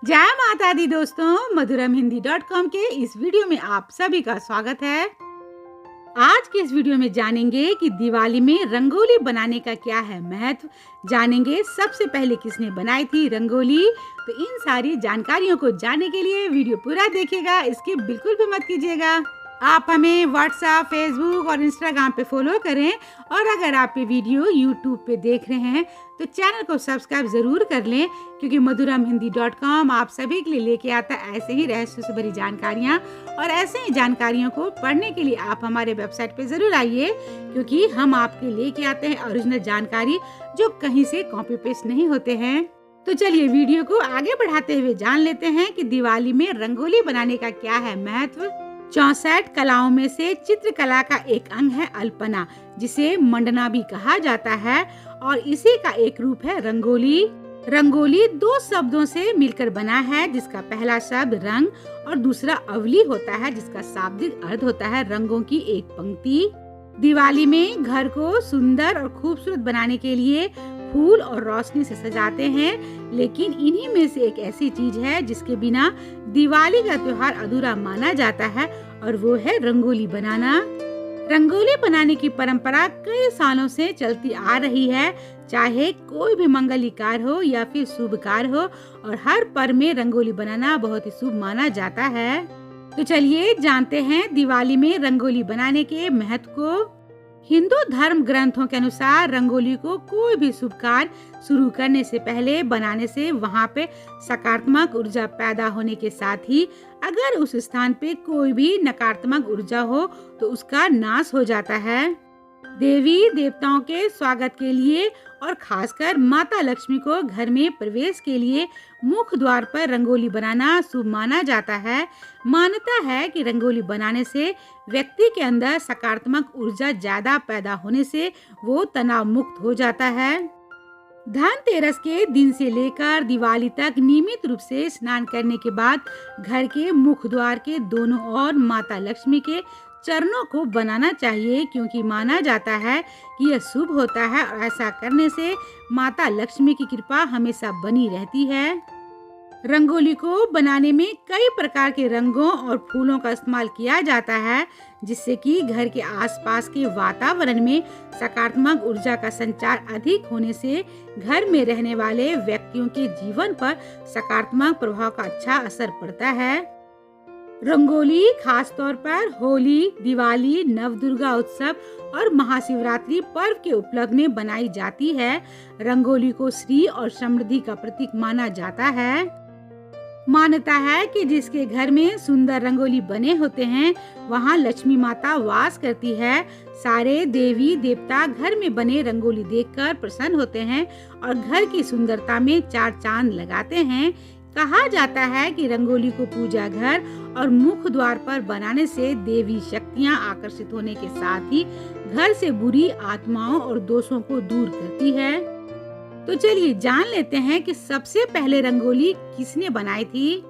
जय माता दी दोस्तों, मधुरमहिंदी.com के इस वीडियो में आप सभी का स्वागत है। आज के इस वीडियो में जानेंगे कि दिवाली में रंगोली बनाने का क्या है महत्व। जानेंगे सबसे पहले किसने बनाई थी रंगोली। तो इन सारी जानकारियों को जानने के लिए वीडियो पूरा देखिएगा, इसकी बिल्कुल भी मत कीजिएगा। आप हमें व्हाट्सएप, फेसबुक और इंस्टाग्राम पे फॉलो करें और अगर आप ये वीडियो यूट्यूब पे देख रहे हैं तो चैनल को सब्सक्राइब जरूर कर लें, क्योंकि मधुरमहिंदी.com आप सभी के लिए लेके आता है ऐसे ही रहस्य से भरी जानकारियाँ। और ऐसे ही जानकारियों को पढ़ने के लिए आप हमारे वेबसाइट पे जरूर आइए, क्योंकि हम आपके लेके आते हैं ओरिजिनल जानकारी जो कहीं से कॉपी पेस्ट नहीं होते हैं। तो चलिए वीडियो को आगे बढ़ाते हुए जान लेते हैं कि दिवाली में रंगोली बनाने का क्या है महत्व। 64 कलाओं में से चित्रकला का एक अंग है अल्पना, जिसे मंडना भी कहा जाता है, और इसी का एक रूप है रंगोली। रंगोली दो शब्दों से मिलकर बना है, जिसका पहला शब्द रंग और दूसरा अवली होता है, जिसका शाब्दिक अर्थ होता है रंगों की एक पंक्ति। दिवाली में घर को सुंदर और खूबसूरत बनाने के लिए फूल और रोशनी से सजाते हैं, लेकिन इन्हीं में से एक ऐसी चीज है जिसके बिना दिवाली का त्योहार अधूरा माना जाता है, और वो है रंगोली बनाना। रंगोली बनाने की परंपरा कई सालों से चलती आ रही है, चाहे कोई भी मंगली कार्य हो या फिर शुभ कार्य हो, और हर पर्व में रंगोली बनाना बहुत ही शुभ माना जाता है। तो चलिए जानते हैं दिवाली में रंगोली बनाने के महत्व को। हिंदू धर्म ग्रंथों के अनुसार रंगोली को कोई भी शुभ कार्य शुरू करने से पहले बनाने से वहां पे सकारात्मक ऊर्जा पैदा होने के साथ ही अगर उस स्थान पे कोई भी नकारात्मक ऊर्जा हो तो उसका नाश हो जाता है। देवी देवताओं के स्वागत के लिए और खासकर माता लक्ष्मी को घर में प्रवेश के लिए मुख्य द्वार पर रंगोली बनाना शुभ माना जाता है। मान्यता है कि रंगोली बनाने से व्यक्ति के अंदर सकारात्मक ऊर्जा ज्यादा पैदा होने से वो तनाव मुक्त हो जाता है। धनतेरस के दिन से लेकर दिवाली तक नियमित रूप से स्नान करने के बाद घर के मुख्य द्वार के दोनों ओर माता लक्ष्मी के चरणों को बनाना चाहिए, क्योंकि माना जाता है कि यह शुभ होता है और ऐसा करने से माता लक्ष्मी की कृपा हमेशा बनी रहती है। रंगोली को बनाने में कई प्रकार के रंगों और फूलों का इस्तेमाल किया जाता है, जिससे कि घर के आसपास के वातावरण में सकारात्मक ऊर्जा का संचार अधिक होने से घर में रहने वाले व्यक्तियों के जीवन पर सकारात्मक प्रभाव का अच्छा असर पड़ता है। रंगोली खास तौर पर होली, दिवाली, नवदुर्गा उत्सव और महाशिवरात्रि पर्व के उपलक्ष्य में बनाई जाती है। रंगोली को श्री और समृद्धि का प्रतीक माना जाता है। मान्यता है कि जिसके घर में सुंदर रंगोली बने होते हैं वहां लक्ष्मी माता वास करती है। सारे देवी देवता घर में बने रंगोली देखकर प्रसन्न होते हैं और घर की सुंदरता में चार चांद लगाते हैं। कहा जाता है कि रंगोली को पूजा घर और मुख्य द्वार पर बनाने से देवी शक्तियां आकर्षित होने के साथ ही घर से बुरी आत्माओं और दोषों को दूर करती है। तो चलिए जान लेते हैं कि सबसे पहले रंगोली किसने बनाई थी।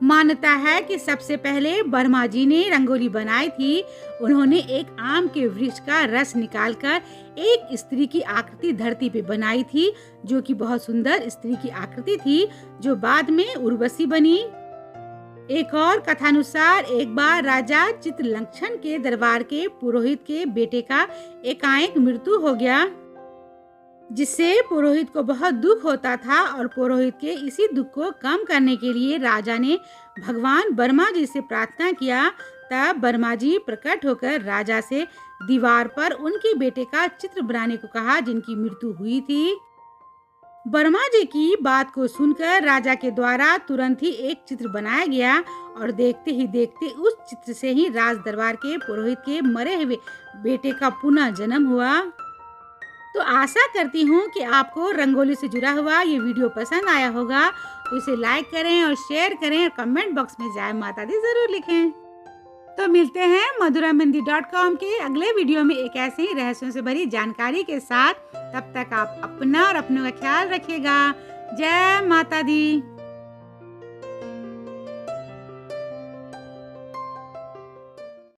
मान्यता है कि सबसे पहले ब्रह्मा जी ने रंगोली बनाई थी। उन्होंने एक आम के वृक्ष का रस निकालकर एक स्त्री की आकृति धरती पे बनाई थी, जो कि बहुत सुंदर स्त्री की आकृति थी, जो बाद में उर्वशी बनी। एक और कथानुसार एक बार राजा चित्रलक्षण के दरबार के पुरोहित के बेटे का एकाएक मृत्यु हो गया, जिससे पुरोहित को बहुत दुख होता था, और पुरोहित के इसी दुख को कम करने के लिए राजा ने भगवान ब्रह्मा जी से प्रार्थना किया। तब ब्रह्मा जी प्रकट होकर राजा से दीवार पर उनके बेटे का चित्र बनाने को कहा, जिनकी मृत्यु हुई थी। ब्रह्मा जी की बात को सुनकर राजा के द्वारा तुरंत ही एक चित्र बनाया गया, और देखते ही देखते उस चित्र से ही राज दरबार के पुरोहित के मरे हुए बेटे का पुनः जन्म हुआ। तो आशा करती हूँ कि आपको रंगोली से जुड़ा हुआ ये वीडियो पसंद आया होगा। तो इसे लाइक करें और शेयर करें और कमेंट बॉक्स में जय माता दी जरूर लिखें। तो मिलते हैं मधुरमहिंदी.com के अगले वीडियो में एक ऐसे ही रहस्यों से भरी जानकारी के साथ। तब तक आप अपना और अपनों का ख्याल रखिएगा। जय माता दी।